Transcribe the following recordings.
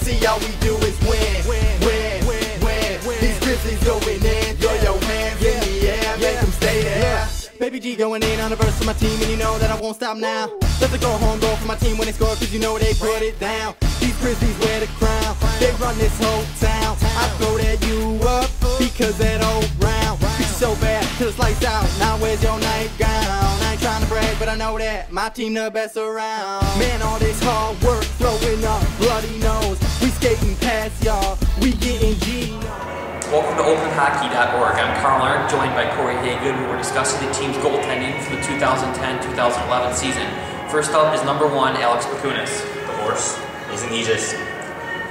see all we do is win, win, win. These Grizzlies going in, throw your hands in the air, make them stay there. Baby G going in on the verse of my team, and you know that I won't stop now. That's a go home goal for my team when they score, cause you know they put it down. These Grizzlies wear the crown, they run this whole town. I throw that you up, because that old round beat so bad, till it's lights out. Now where's your nightgown? I ain't trying to brag, but I know that my team the best around. Man, all this hard work, throwing up bloody nose. We skating past y'all, we getting G. Welcome to OaklandHockey.org. I'm Carl Arndt, joined by Corey Haygood. We're discussing the team's goaltending for the 2010-2011 season. First up is number 1, Alex Bakunis. The horse. Isn't he just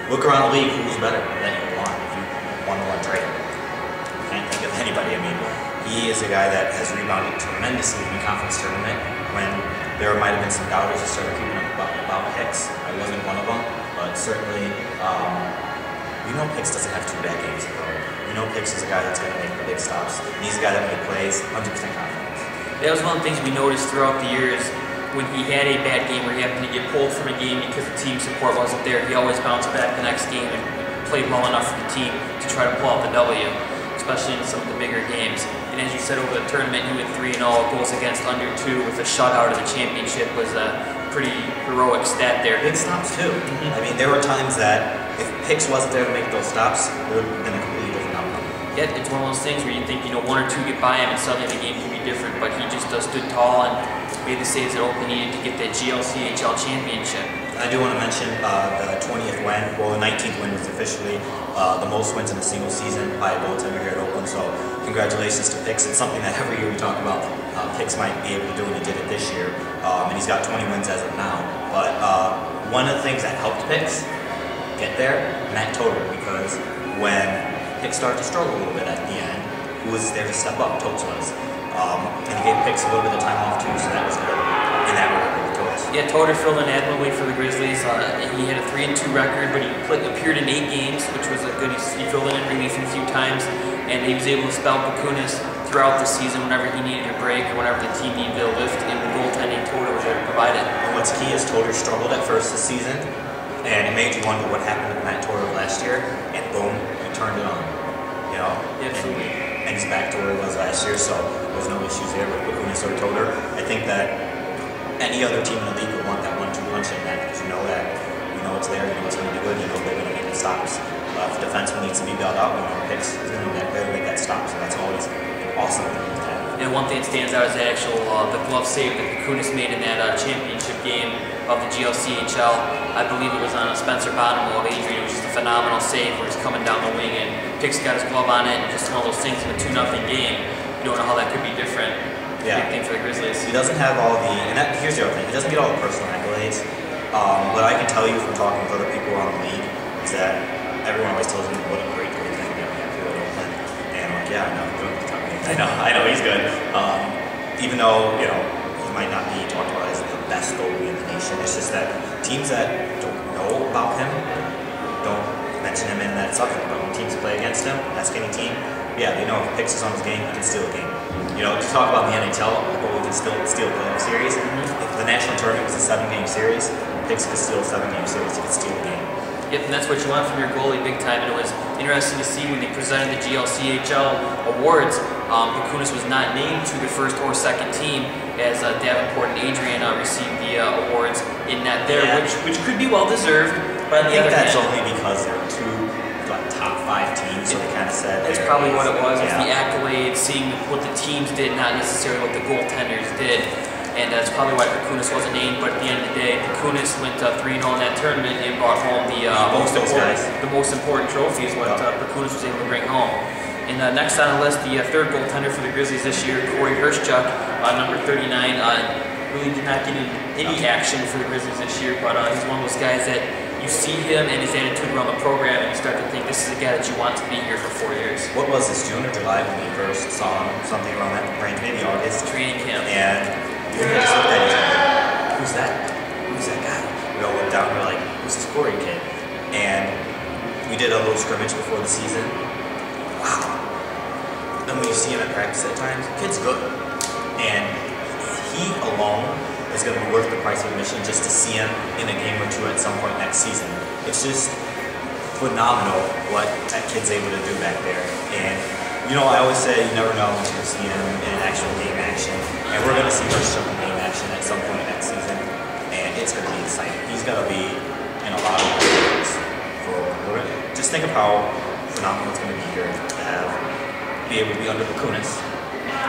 look around the league, who's better than you want if you one-on-one trade? Can't think of anybody. I mean, he is a guy that has rebounded tremendously in the conference tournament when there might have been some doubters who started keeping up about Hicks. I wasn't one of them, but certainly we know Hicks doesn't have 2 bad games in a row. We know Hicks is a guy that's going to make the big stops. And he's a guy that when he plays, 100% confidence. That was one of the things we noticed throughout the years. When he had a bad game where he happened to get pulled from a game because the team support wasn't there, he always bounced back the next game and played well enough for the team to try to pull out the W, especially in some of the bigger games. And as you said, over the tournament, he went 3-0, goals against under 2 with a shutout of the championship was a pretty heroic stat there. Big stops too. I mean, there were times that if Hicks wasn't there to make those stops, it would have been a completely different outcome. Yeah, it's one of those things where you think, 1 or 2 get by him and suddenly the game can be different, but he just stood tall and made the saves that Oakland needed to get that GLCHL championship. I do want to mention the 20th win. Well, the 19th win was officially the most wins in a single season by a goaltender here at Oakland. So congratulations to Hicks. It's something that every year we talk about Hicks might be able to do, and he did it this year. And he's got 20 wins as of now. But one of the things that helped Hicks get there, Matt Toder, because when Hicks started to struggle a little bit at the end, who was there to step up? Totes was. And he gave Hicks a little bit of time off too, so that was good. And that worked with Totes. Yeah, Toder filled in admirably for the Grizzlies. He had a 3-2 record, but he appeared in 8 games, which was a good. He filled in relief a few times, and he was able to spell Bakunis throughout the season whenever he needed a break or whenever the team needed a lift. And the goaltending Toder was there to provide it. And what's key is Toder struggled at first this season, and it made you wonder what happened to Matt Toder last year, and boom, he turned it on. Absolutely. And he's back to where he was last year, so there's no issues there with Bakunis or Toder. I think that any other team in the league would want that 1-2 punch in that, because you know it's there, you know it's going to be good, you know they're going to make the stops. If the defenseman needs to be bailed out, Hicks is going to be there to make that stop, so that's always awesome to have. And one thing that stands out is the actual the glove save that Bakunis made in that championship game of the GLCHL. I believe it was on a Spencer Bottomwell of Adrian. It was just a phenomenal save where he's coming down the wing and Hicks got his glove on it, and just one of those things in a 2-0 game. You don't know how that could be different. Yeah. Big thing for the Grizzlies. He doesn't have all the, and here's the other thing, he doesn't get all the personal accolades. What I can tell you from talking with other people around the league is that everyone always tells me what a great thing that we have here at Oakland. And I'm like, yeah, I know, don't have to tell me. I know he's good. Even though, he might not be talked about as the best goalie in the nation, it's just that teams that don't know about him don't mention him in that subject. But when teams play against him, ask any team, yeah, they know if Hicks is on his game, he can steal a game. To talk about the NHL, a goalie can still steal a playoff series. If the national tournament was a 7-game series, Hicks could steal a 7-game series, he could steal a game. Yep, and that's what you want from your goalie big time. And it was interesting to see when they presented the GLCHL awards, Bakunis was not named to the first or second team as Davenport and Adrian received the awards in that there, yeah. which could be well deserved. But I think that's only because they're 2 top 5 teams, so they kind of said that's probably what it was. Yeah. The accolades, seeing what the teams did, not necessarily what the goaltenders did. And that's probably why Bakunis wasn't named, but at the end of the day, Bakunis went 3-0 in that tournament and brought home the most important trophy is what Bakunis was able to bring home. And next on the list, the third goaltender for the Grizzlies this year, Corey Hirschchuk, number 39, really did not get any action for the Grizzlies this year, but he's one of those guys that you see him and his attitude around the program, and you start to think this is a guy that you want to be here for 4 years. What was this, June or July when we first saw him? Something around that range, maybe August. Training camp. And you just looked at each other. Who's that? Who's that guy? We all looked down and we're like, who's this Corey kid? And we did a little scrimmage before the season. Wow. Then when you see him at practice at times, the kid's good. And he alone is going to be worth the price of admission just to see him in a game or two at some point next season. It's just, phenomenal what that kid's able to do back there. And you know, I always say you never know until you see him in actual game action. And we're going to see Hurst in game action at some point next season. And it's going to be exciting. He's going to be in a lot of ways for Oakland. Just think of how phenomenal it's going to be here to be able to be under Kunis,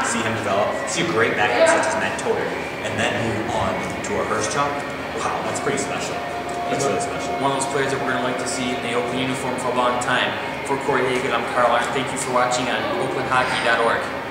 see him develop, see a great backup such as Matt Toder, and then move on to a Hurst job. Wow, that's pretty special. That's really special. One of those players that we're going to like to see in the Oakland uniform for a long time. For Corey Hagan, I'm Carl Arndt. Thank you for watching on OaklandHockey.org.